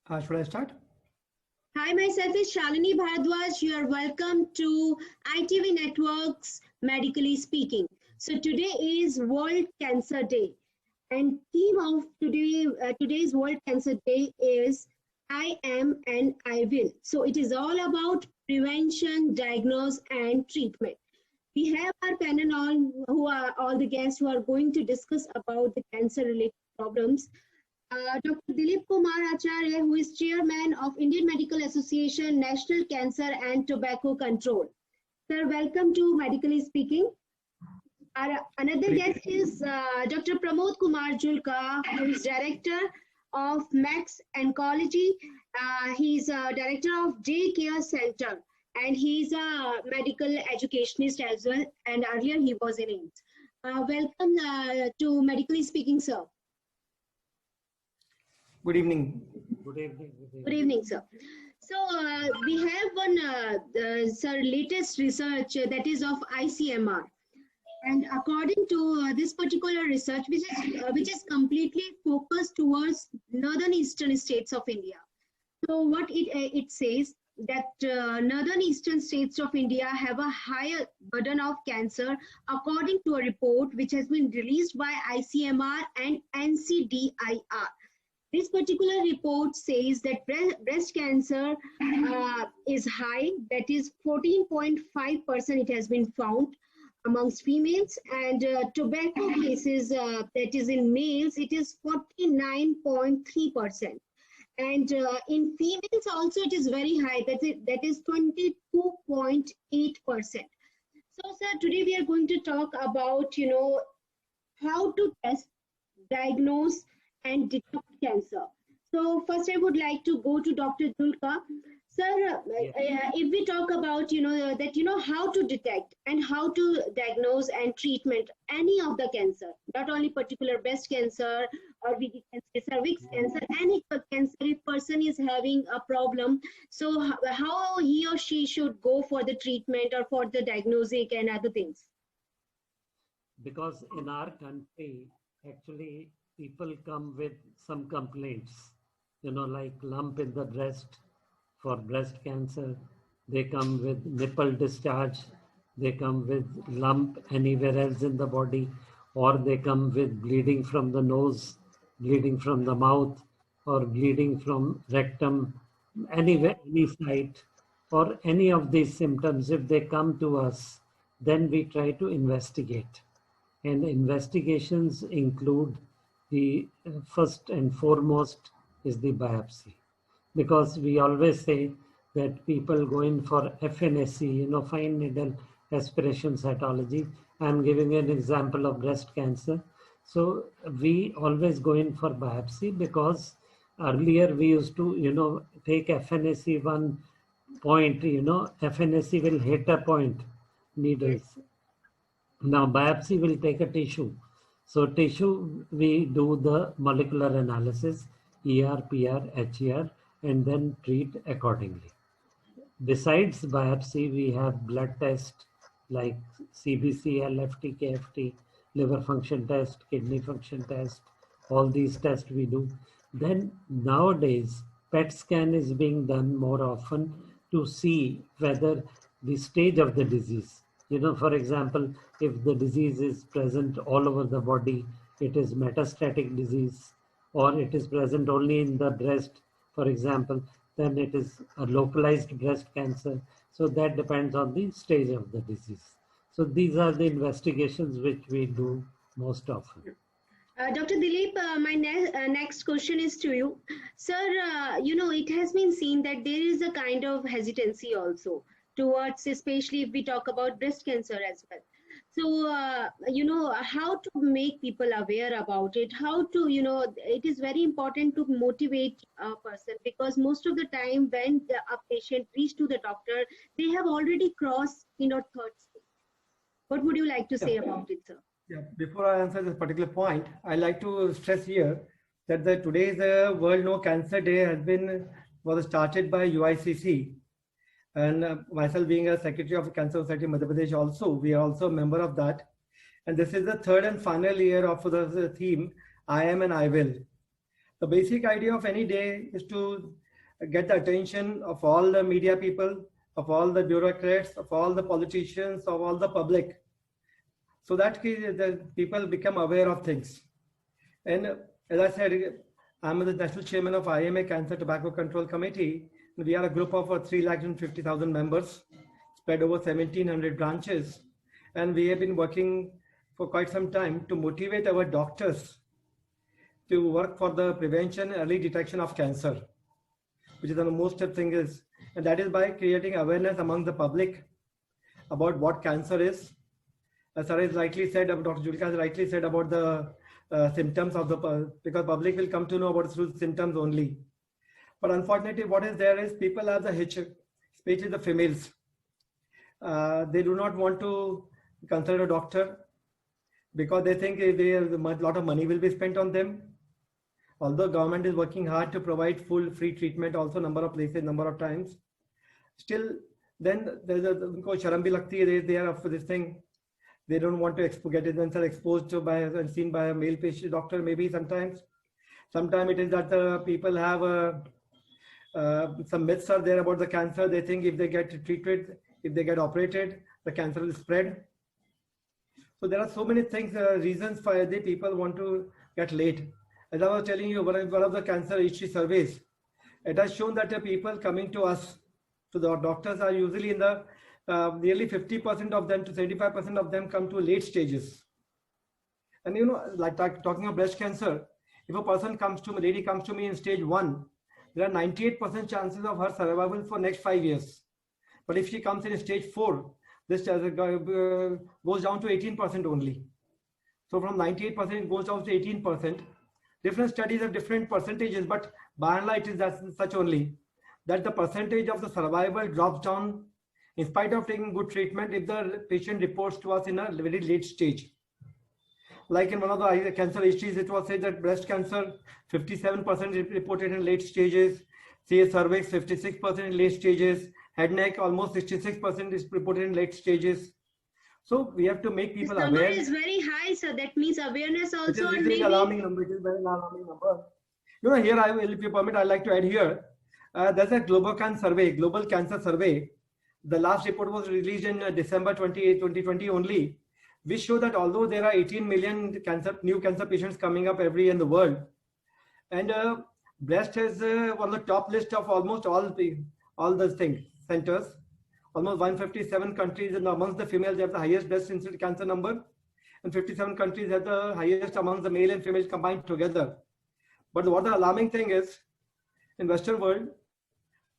Should I start? Hi, myself is Shalini Bhardwaj. You are welcome to ITV Networks Medically Speaking. So today is World Cancer Day, and theme of today's World Cancer Day is I am and I will. So it is all about prevention, diagnose, and treatment. We have our panel on who are all the guests who are going to discuss about the cancer related problems. Dr. Dilip Kumar Acharya, who is chairman of Indian Medical Association, National Cancer and Tobacco Control. Sir, welcome to Medically Speaking. Our another guest is Dr. Pramod Kumar Julka, who is director of Max Oncology. He's a director of Day Care Center, and he's a medical educationist as well. And earlier he was in AIMS. Welcome to Medically Speaking, sir. Good evening. Good evening. Good evening, sir. So we have one, sir, latest research that is of ICMR, and according to this particular research, which is completely focused towards northern eastern states of India. So what it says that northern eastern states of India have a higher burden of cancer, according to a report which has been released by ICMR and NCDIR. This particular report says that breast cancer is high, that is 14.5% it has been found amongst females, and tobacco cases, that is in males, it is 49.3%. And in females also it is very high, that is 22.8%. So sir, today we are going to talk about, how to test, diagnose, and detect cancer. So first I would like to go to Dr. Julka. Sir, if we talk about, how to detect and how to diagnose and treatment any of the cancer, not only particular breast cancer or we can say cervix cancer, any cancer, if person is having a problem, so how he or she should go for the treatment or for the diagnostic and other things? Because in our country, actually, people come with some complaints, like lump in the breast for breast cancer. They come with nipple discharge. They come with lump anywhere else in the body, or they come with bleeding from the nose, bleeding from the mouth, or bleeding from rectum, anywhere, any site, or any of these symptoms. If they come to us, then we try to investigate. And investigations include the first and foremost is the biopsy, because we always say that people go in for FNAC, fine needle aspiration cytology. I'm giving an example of breast cancer. So we always go in for biopsy, because earlier we used to, take FNAC 1 point, FNAC will hit a point, needles. Now biopsy will take a tissue. So tissue, we do the molecular analysis, ER, PR, HER, and then treat accordingly. Besides biopsy, we have blood tests like CBC, LFT, KFT, liver function test, kidney function test, all these tests we do. Then nowadays, PET scan is being done more often to see whether the stage of the disease, for example, if the disease is present all over the body, it is metastatic disease, or it is present only in the breast, for example, then it is a localized breast cancer. So that depends on the stage of the disease. So these are the investigations which we do most often. Dr. Dilip, my next question is to you. Sir, it has been seen that there is a kind of hesitancy also towards, especially if we talk about breast cancer as well. So, how to make people aware about it, how to, it is very important to motivate a person, because most of the time when a patient reaches to the doctor, they have already crossed, third stage. What would you like to say about it, sir? Yeah, before I answer this particular point, I like to stress here that today's World No Cancer Day was started by UICC, and myself being a secretary of Cancer Society Madhya Pradesh, also we are also a member of that. And this is the third and final year of the theme I am and I will. The basic idea of any day is to get the attention of all the media people, of all the bureaucrats, of all the politicians, of all the public, so that the people become aware of things. And as I said, I'm the national chairman of IMA Cancer Tobacco Control Committee. We are a group of 350,000 members spread over 1,700 branches. And we have been working for quite some time to motivate our doctors to work for the prevention and early detection of cancer, which is the most thing is, and that is by creating awareness among the public about what cancer is. As Sarah has rightly said, Dr. Julka has rightly said about the symptoms of the, because public will come to know about through symptoms only. But unfortunately, what is there is people have the hitch, especially the females. They do not want to consult a doctor because they think a lot of money will be spent on them. Although government is working hard to provide full free treatment, also number of places, number of times, still then there's a sharam bhi lagti hai, they are up for this thing. They don't want to get themselves exposed to by and seen by a male patient doctor. Maybe sometimes it is that the people have some myths are there about the cancer. They think if they get treated, if they get operated, the cancer will spread. So there are so many things, reasons for the people want to get late. As I was telling you, one of the cancer history surveys, it has shown that the people coming to us, to the doctors, are usually in the nearly 50% of them to 75% of them come to late stages. And you know, like talking of breast cancer, if a person comes to me, lady comes to me in stage 1, there are 98% chances of her survival for next 5 years. But if she comes in stage 4, this goes down to 18% only. So from 98% it goes down to 18%. Different studies have different percentages, but by and large it is such only that the percentage of the survival drops down in spite of taking good treatment if the patient reports to us in a very late stage. Like in one of the cancer histories, it was said that breast cancer, 57% reported in late stages, CS cervix, 56% in late stages, head neck, almost 66% is reported in late stages. So we have to make people aware. This number is very high, so that means awareness also. It is very alarming number. It is very alarming number. You know, here I will, if you permit, I'd like to add here. There's a Global Cancer Survey. The last report was released in December 28, 2020 only, which show that although there are 18 million new cancer patients coming up every year in the world, and breast is on the top list of almost all the centers. Almost 157 countries, and amongst the females, they have the highest breast cancer number, and 57 countries have the highest amongst the male and females combined together. But what the alarming thing is, in Western world,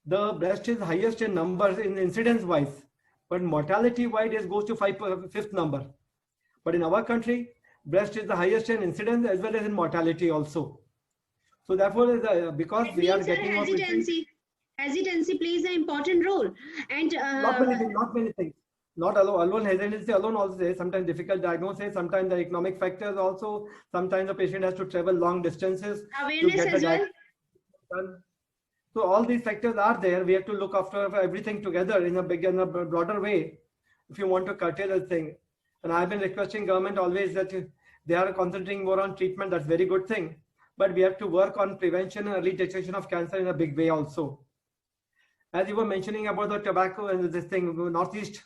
the breast is highest in numbers, in incidence wise, but mortality wise it goes to fifth number. But in our country, breast is the highest in incidence as well as in mortality also. So therefore, because we are getting hesitancy plays an important role, and not many things. Not alone hesitancy alone also, sometimes difficult diagnosis, sometimes the economic factors also, sometimes the patient has to travel long distances. Awareness as well. So all these factors are there. We have to look after everything together in a broader way if you want to curtail the thing. And I've been requesting government always that they are concentrating more on treatment. That's a very good thing. But we have to work on prevention and early detection of cancer in a big way also. As you were mentioning about the tobacco and this thing, Northeast,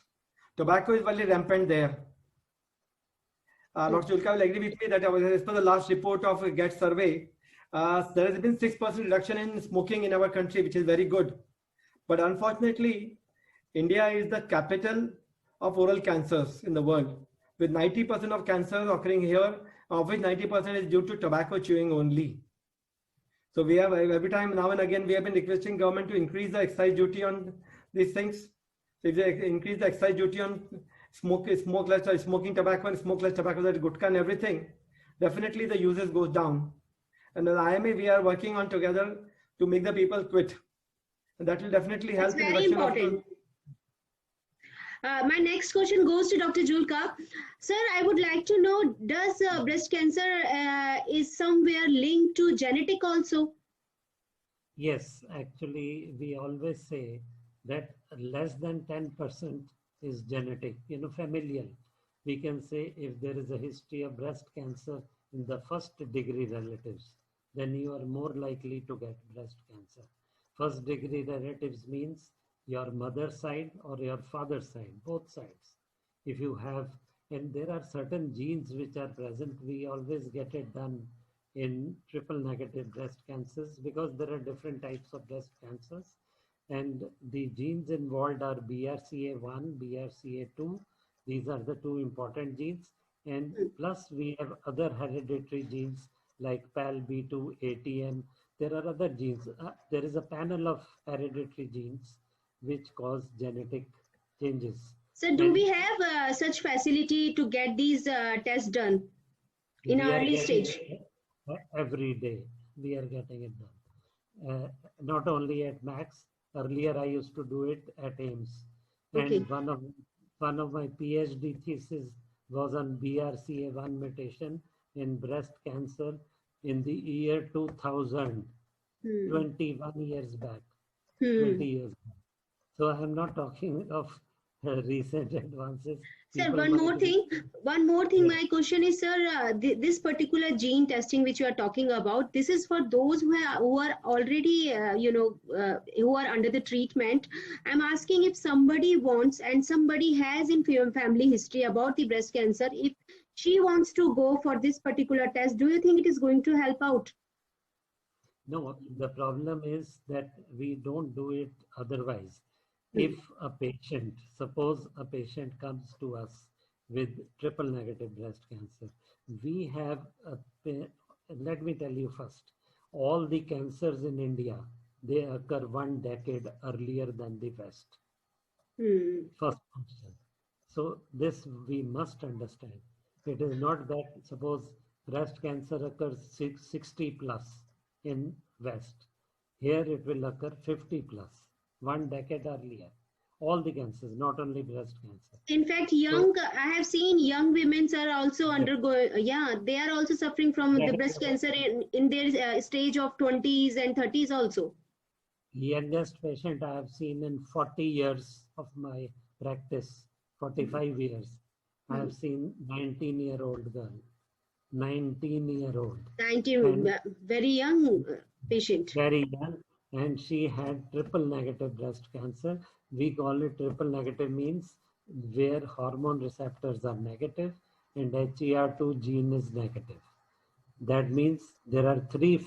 tobacco is very rampant there. Dr. Julka will agree with me that as per the last report of a GET survey, there has been 6% reduction in smoking in our country, which is very good. But unfortunately, India is the capital of oral cancers in the world, with 90% of cancers occurring here, of which 90% is due to tobacco chewing only. So we have, every time now and again, we have been requesting government to increase the excise duty on these things. So if they increase the excise duty on smoking tobacco and smokeless tobacco, that gutka and everything, definitely the uses goes down. And as IMA, we are working on together to make the people quit. And that will definitely help. That's very important. My next question goes to Dr. Julka. Sir, I would like to know, does breast cancer is somewhere linked to genetic also? Yes, actually, we always say that less than 10% is genetic, familial. We can say if there is a history of breast cancer in the first degree relatives, then you are more likely to get breast cancer. First degree relatives means your mother's side or your father's side, both sides. If you have, and there are certain genes which are present, we always get it done in triple negative breast cancers because there are different types of breast cancers. And the genes involved are BRCA1, BRCA2. These are the two important genes. And plus we have other hereditary genes like PALB2, ATM. There are other genes. There is a panel of hereditary genes which cause genetic changes. So do we have such facility to get these tests done in early stage? Every day we are getting it done. Not only at Max. Earlier I used to do it at AIIMS. Okay. And one of my PhD thesis was on BRCA1 mutation in breast cancer in the year 2000, 21 years back, 20 years back. So I'm not talking of recent advances. Sir, one more thing. My question is, sir, this particular gene testing which you are talking about, this is for those who are already, who are under the treatment. I'm asking if somebody wants and somebody has in family history about the breast cancer, if she wants to go for this particular test, do you think it is going to help out? No, the problem is that we don't do it otherwise. If a patient, suppose a patient comes to us with triple negative breast cancer, we have, let me tell you first, all the cancers in India, they occur 1 decade earlier than the West. First question. So this we must understand. It is not that suppose breast cancer occurs 60 plus in West. Here it will occur 50 plus. 1 decade earlier, all the cancers, not only breast cancer. In fact, I have seen young women are also undergoing, they are also suffering from the breast cancer in their stage of 20s and 30s also. Youngest patient I have seen in 40 years of my practice, 45 years, I have seen 19-year-old girl, 19-year-old. 19, very young patient. Very young. And she had triple negative breast cancer. We call it triple negative means where hormone receptors are negative and HER2 gene is negative. That means there are 3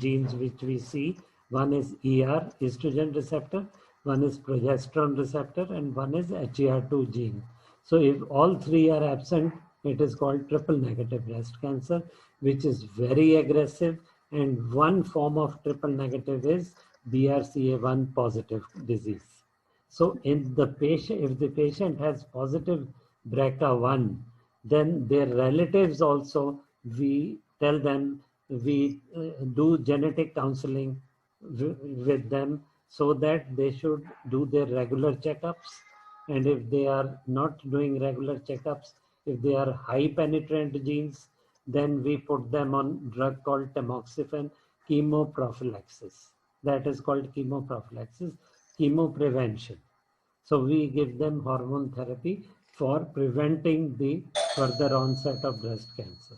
genes which we see. One is ER, estrogen receptor, one is progesterone receptor, and one is HER2 gene. So if all 3 are absent, it is called triple negative breast cancer, which is very aggressive. And one form of triple negative is BRCA1 positive disease. So in the patient, if the patient has positive BRCA1, then their relatives also, we tell them, we do genetic counseling with them so that they should do their regular checkups. And if they are not doing regular checkups, if they are high penetrant genes, then we put them on drug called tamoxifen, chemoprophylaxis. That is called chemoprophylaxis, chemoprevention. So we give them hormone therapy for preventing the further onset of breast cancer.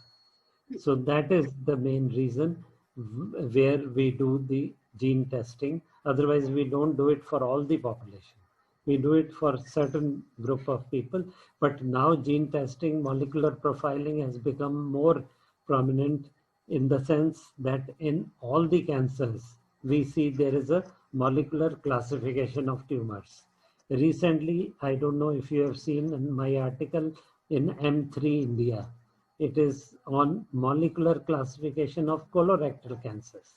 So that is the main reason where we do the gene testing. Otherwise, we don't do it for all the population. We do it for certain group of people, but now gene testing, molecular profiling has become more prominent in the sense that in all the cancers, we see there is a molecular classification of tumors. Recently, I don't know if you have seen in my article in M3 India, it is on molecular classification of colorectal cancers.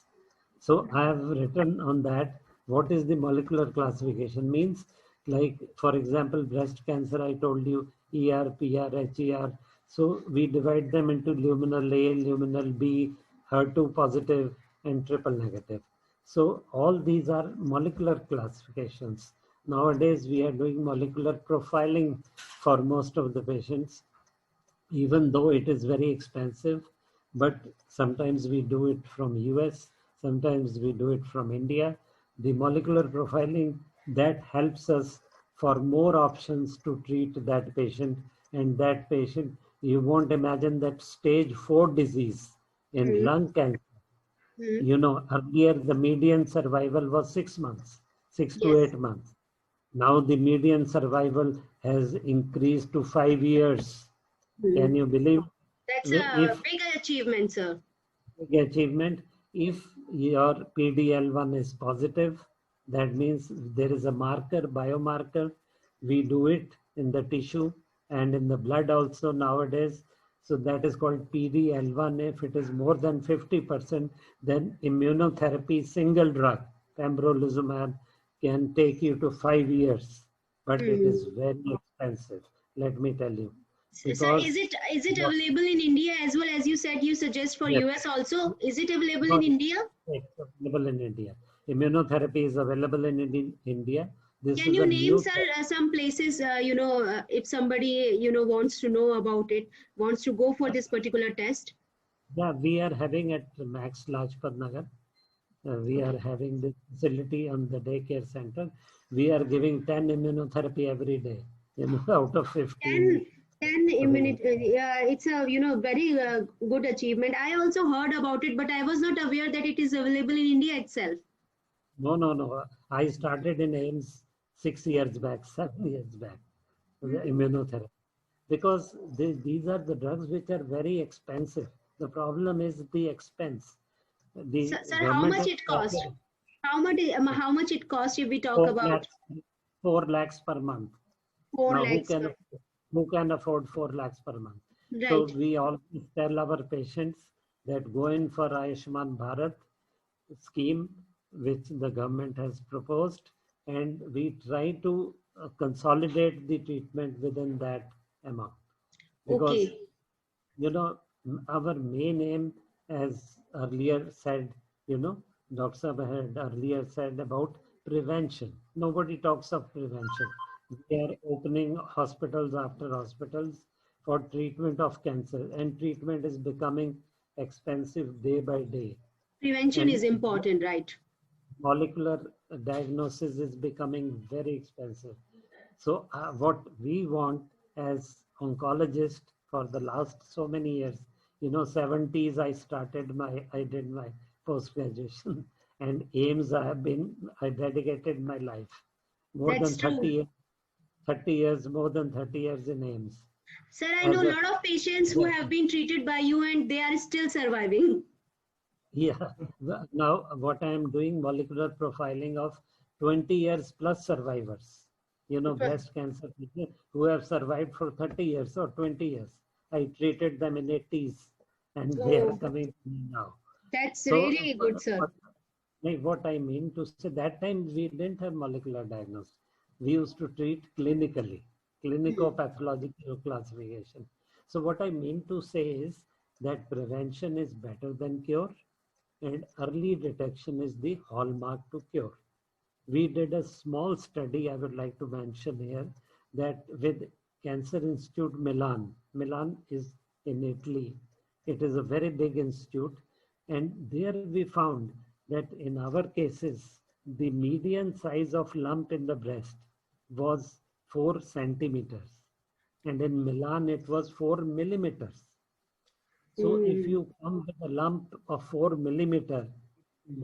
So I have written on that, what is the molecular classification means. Like, for example, breast cancer, I told you, ER, PR, HER. So we divide them into luminal A, luminal B, HER2 positive, and triple negative. So all these are molecular classifications. Nowadays, we are doing molecular profiling for most of the patients, even though it is very expensive, but sometimes we do it from US, sometimes we do it from India. The molecular profiling, that helps us for more options to treat that patient. And that patient, you won't imagine that stage 4 disease in lung cancer You know, earlier the median survival was 6 months, 6 to Yes. 8 months. Now the median survival has increased to 5 years. Can you believe? That's a If big achievement, sir. big achievement, if your PDL1 is positive, that means there is a marker, biomarker. We do it in the tissue and in the blood also nowadays. So that is called PDL1. If it is more than 50%, then immunotherapy single drug, pembrolizumab, can take you to 5 years. But it is very expensive, let me tell you. Sir, Because is it available in India as well as you said you suggest for yes, US also? Is it available in because India? it's available in India. Immunotherapy is available in India. This Can is you a name, new. sir, some places, if somebody, wants to know about it, wants to go for this particular test? Yeah, we are having at Max Lajpat Nagar. We are having this facility on the daycare center. We are giving 10 immunotherapy every day, out of 15 10 available. immunity, it's a, very good achievement. I also heard about it, but I was not aware that it is available in India itself. No, no, no. I started in AIMS 6 years back, 7 years back, the immunotherapy. Because these are the drugs which are very expensive. The problem is the expense. The Sir, how government much has it cost? How much it cost if we talk 4 about lakhs, 4 lakhs per month. 4 Now, lakhs? who can afford 4 lakhs per month? So Right. we always tell our patients that go in for Ayushman Bharat scheme, which the government has proposed, and we try to consolidate the treatment within that amount. Because Okay. our main aim, as earlier said, Dr. Saab had earlier said about prevention. Nobody talks of prevention. We are opening hospitals after hospitals for treatment of cancer, and treatment is becoming expensive day by day. Prevention is And important, right? molecular diagnosis is becoming very expensive. So what we want as oncologists for the last so many years, 70s I did my post graduation, and AIMS I dedicated my life more That's than true. 30 years, more than 30 years in AIMS. Sir, I know As a a lot of patients who have been treated by you and they are still surviving. Yeah, now what I am doing molecular profiling of 20 years plus survivors, breast cancer people who have survived for 30 years or 20 years. I treated them in 80s and they are Oh, coming to me now. that's So really good, sir. what I mean to say, that time we didn't have molecular diagnosis. We used to treat clinically, clinico-pathological classification. So what I mean to say is that prevention is better than cure, and early detection is the hallmark to cure. We did a small study I would like to mention here, that with Cancer Institute Milan. Milan is in Italy. It is a very big institute. And there we found that in our cases, the median size of lump in the breast was 4 centimeters. And in Milan, it was 4 millimeters. So if Mm. you come with a lump of 4 millimeter,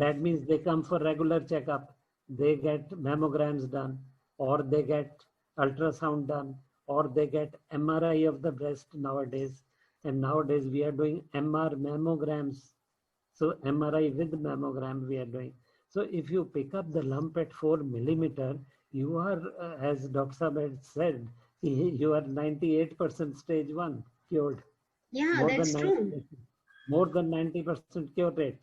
that means they come for regular checkup. They get mammograms done, or they get ultrasound done, or they get MRI of the breast nowadays. And nowadays we are doing MR mammograms. So MRI with mammogram we are doing. So if you pick up the lump at 4 millimeter, you are, as Dr. Saab had said, you are 98% stage 1 cured. Yeah, More than that's 90, true. more than 90% cure rate.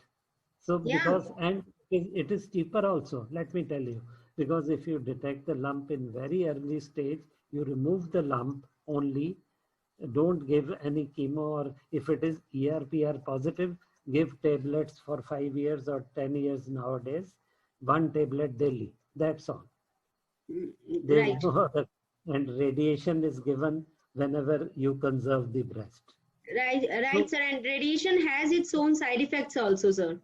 So Yeah. because, and it is cheaper also, let me tell you, because if you detect the lump in very early stage, you remove the lump only, don't give any chemo, or if it is ERPR positive, give tablets for 5 years or 10 years nowadays, 1 tablet daily, that's all. There's Right. no other, and radiation is given whenever you conserve the breast. Right, So sir. And radiation has its own side effects also, sir.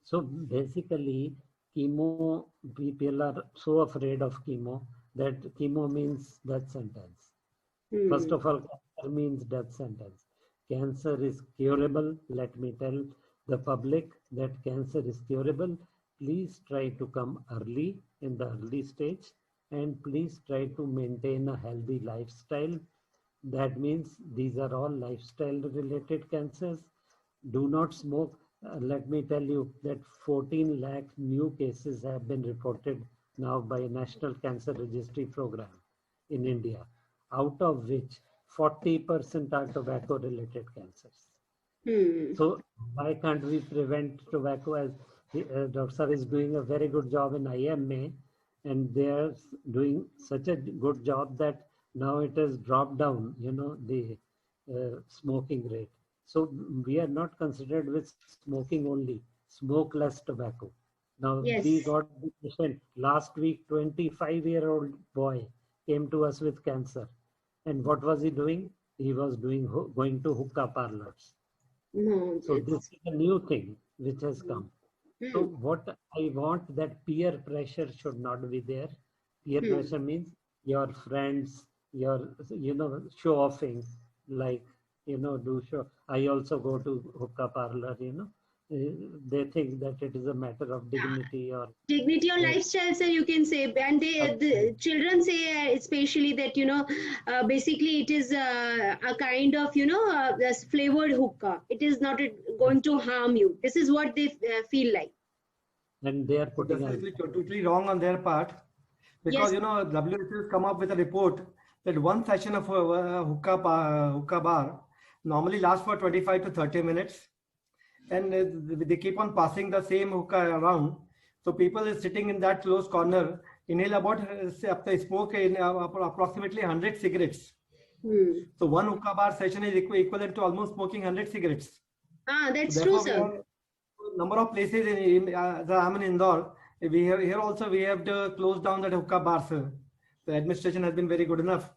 So basically, chemo, people are so afraid of chemo that chemo means death sentence. First Hmm. of all, cancer means death sentence. Cancer is curable, let me tell. the public that cancer is curable. Please try to come early in the early stage, and please try to maintain a healthy lifestyle. That means these are all lifestyle related cancers. Do not smoke. Let me tell you that 14 lakh new cases have been reported now by National Cancer Registry Program in India, out of which 40% are tobacco related cancers. So why can't we prevent tobacco? As Dr. Sir is doing a very good job in IMA, and they are doing such a good job that now it has dropped down, the smoking rate. So we are not considered with smoking only, smoke less tobacco. Now Yes. we got the patient last week, 25-year-old boy came to us with cancer. And what was he doing? He was going to hookah parlors. No, So this is a new thing which has come. So Hmm. what I want, that peer pressure should not be there. Peer pressure means your friends, your, show offing, like, do show. I also go to hookah parlor, they think that it is a matter of dignity or Dignity or uh, lifestyle, sir, you can say. And the children say especially that, basically it is a kind of, this flavored hookah. It is not going to harm you. This is what they feel like. and they are So putting that's a actually totally wrong on their part, because Yes. WHO has come up with a report that one session of a hookah bar normally lasts for 25 to 30 minutes, and they keep on passing the same hookah around. So people is sitting in that close corner, inhale about smoke in approximately 100 cigarettes. So one hookah bar session is equivalent to almost smoking 100 cigarettes. That's So true, therefore, we sir. have number of places in I'm in Indore. We have here also we have to close down that hookah bars. The administration has been very good enough.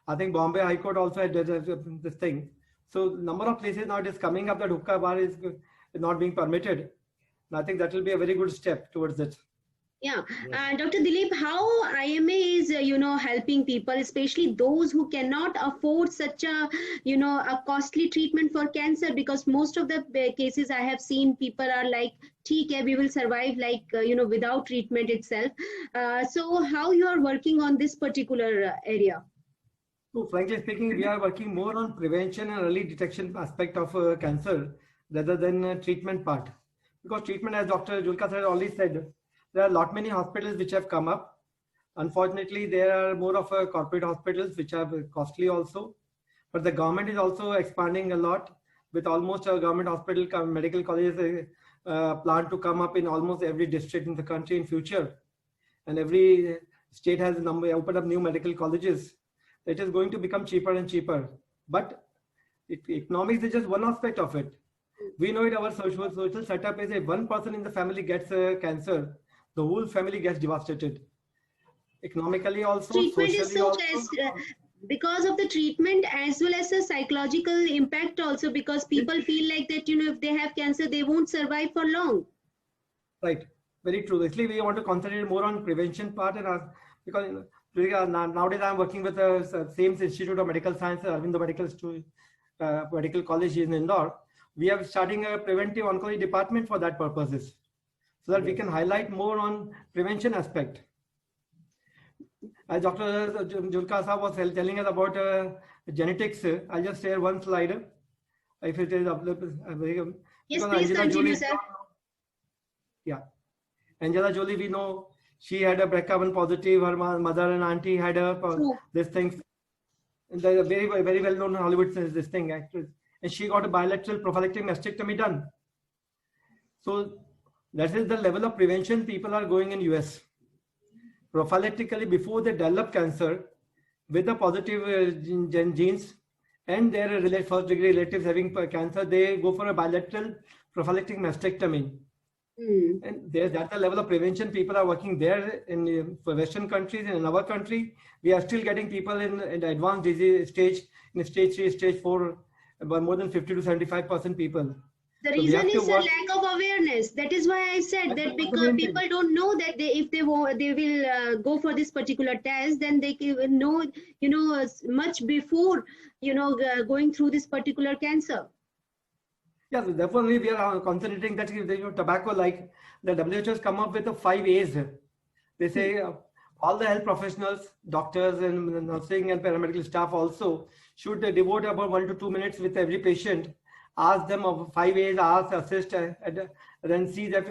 I think Bombay High Court also had this thing. So number of places now it is coming up that hookah bar is not being permitted. And I think that will be a very good step towards it. Yeah. Yes. Dr. Dilip, how IMA is, helping people, especially those who cannot afford such a, a costly treatment for cancer? Because most of the cases I have seen, people are like, "Okay, we will survive, like, without treatment itself." So how you are working on this particular area? So frankly speaking, we are working more on prevention and early detection aspect of cancer rather than treatment part. Because treatment, as Dr. Julka has already said, there are a lot many hospitals which have come up. Unfortunately, there are more of corporate hospitals which are costly also. But the government is also expanding a lot, with almost a government hospital, medical colleges plan to come up in almost every district in the country in future. And every state has opened up new medical colleges. It is going to become cheaper and cheaper. But economics is just one aspect of it. We know it, our social setup is if one person in the family gets cancer, the whole family gets devastated. Economically also, Treatment is socially so also. because of the treatment as well as the psychological impact also, because people feel like that, if they have cancer, they won't survive for long. Right, very true. Actually, we want to concentrate more on prevention part, and because nowadays I'm working with the same Institute of Medical Sciences, Arvind Medical College in Indore. We are starting a preventive oncology department for that purposes, so that we can highlight more on prevention aspect. As Dr. Julka Saab was telling us about genetics, I'll just share one slide. If it is available. Yes, Because please Angela continue, Jolie, sir. yeah, Angela Jolie, we know she had a BRCA1 positive. Her mother and auntie had this thing. The very very well known Hollywood this thing actress, and she got a bilateral prophylactic mastectomy done. So that is the level of prevention people are going in US. Prophylactically, before they develop cancer, with the positive genes and their first degree relatives having cancer, they go for a bilateral prophylactic mastectomy. And that's the level of prevention people are working there in Western countries. And in our country, we are still getting people in the advanced disease stage, in stage 3, stage 4, about more than 50 to 75% people. The reason is a lack of awareness. That is why I said that, because people don't know that if they will go for this particular test, then they can know, much before, going through this particular cancer. Yeah, so therefore we are concentrating that tobacco, like the WHO has come up with the 5 A's. They say all the health professionals, doctors and nursing and paramedical staff also should devote about 1 to 2 minutes with every patient. Ask them of 5 A's, ask, assist, and then see that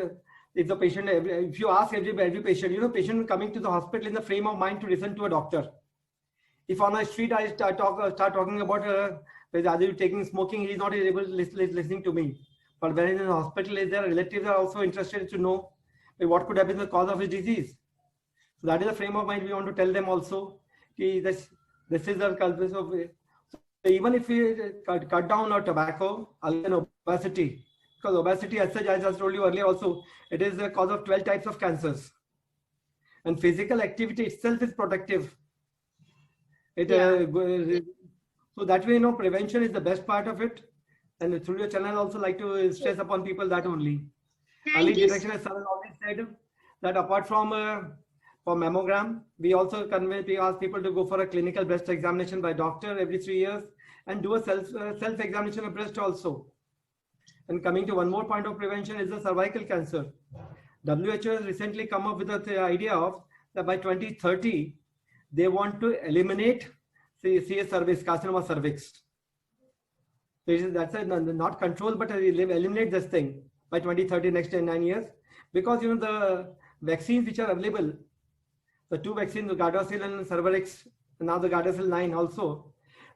if the patient, if you ask every patient, patient coming to the hospital in the frame of mind to listen to a doctor. If on the street I start talking about are you taking smoking, he's not able to listening to me. But when in the hospital, their relatives are also interested to know what could have been the cause of his disease. So that is the frame of mind we want to tell them also. This is the culprit of. So even if we cut down on tobacco, and obesity, because obesity, as such, as I told you earlier also, it is the cause of 12 types of cancers. And physical activity itself is protective. So that way, prevention is the best part of it. And through your channel, I also like to stress upon people that only. Early detection, as Sir has always said, that apart from for mammogram, we also ask people to go for a clinical breast examination by doctor every 3 years and do a self-examination of breast also. And coming to one more point of prevention is the cervical cancer. WHO has recently come up with the idea of that by 2030, they want to eliminate CS cervix, carcinoma cervix. That's not control, but eliminate this thing by 2030, next 9 years. Because the vaccines which are available, the 2 vaccines, the Gardasil and Cervarix, and now the Gardasil 9 also,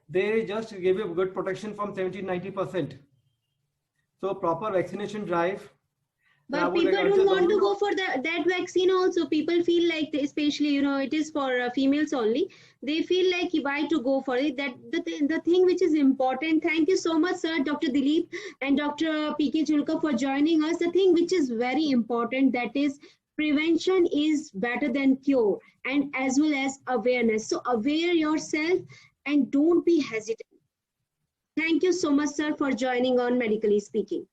they just give you good protection from 70-90%. So proper vaccination drive. But people don't want to go for that vaccine also. People feel like, especially, it is for females only. They feel like why to go for it. That the thing which is important. Thank you so much, sir, Dr. Dilip and Dr. P.K. Julka for joining us. The thing which is very important, that is prevention is better than cure, and as well as awareness. So aware yourself and don't be hesitant. Thank you so much, sir, for joining on Medically Speaking.